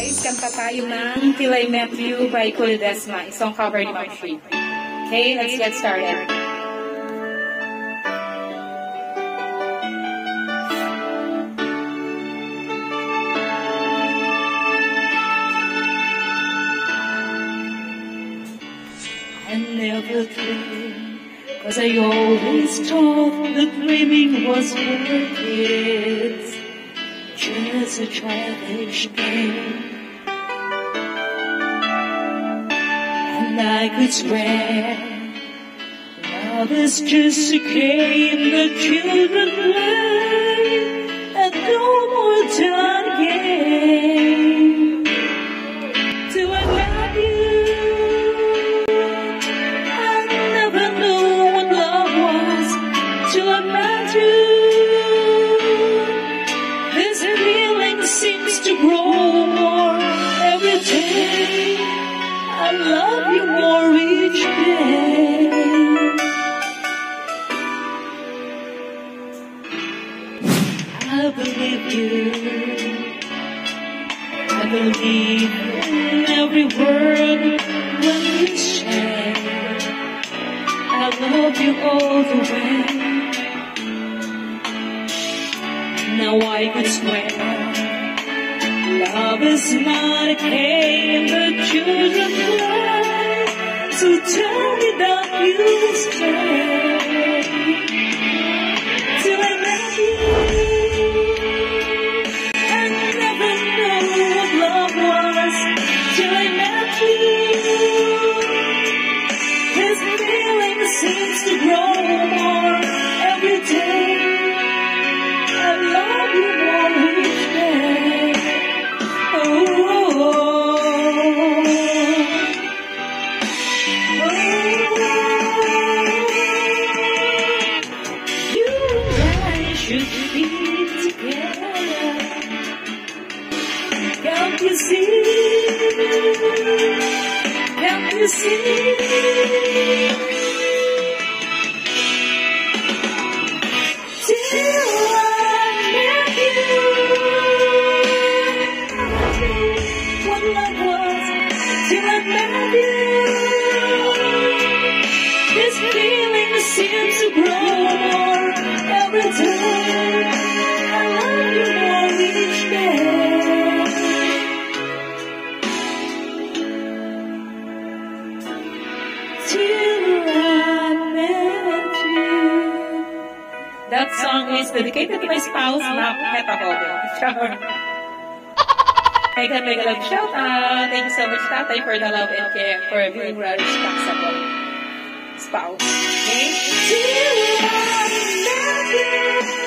guys, kanta tayo ng Till I Met You by Kulidesma, isang cover ni Ma'am Free. Okay, let's get started. I never dreamed, 'cause I always thought that dreaming was for kids, just a childish game. And I could swear love is just a game that children play, and no more than a game. Till I met you, I never knew what love was. Till I met you, this feeling seems to grow more every day. I love you more each day. I believe you. I believe in every word when you say I love you all the way. Now I could swear love is not a game that children play. So tell me that you'll stay till I met you. I never knew what love was till I met you. This feeling seems to grow more every day. I love you more each day. You and I should be together. Can't you see? Can't you see? Till I met you, what love was. Till I met you, this feeling seems to grow more every day. I love you more each day. Till I met you. That song is dedicated to my spouse, Meta Holding. Mega love shout out. Thank you so much, Tatay, for the love and care, for being very responsible spouse. Okay? Till I met you.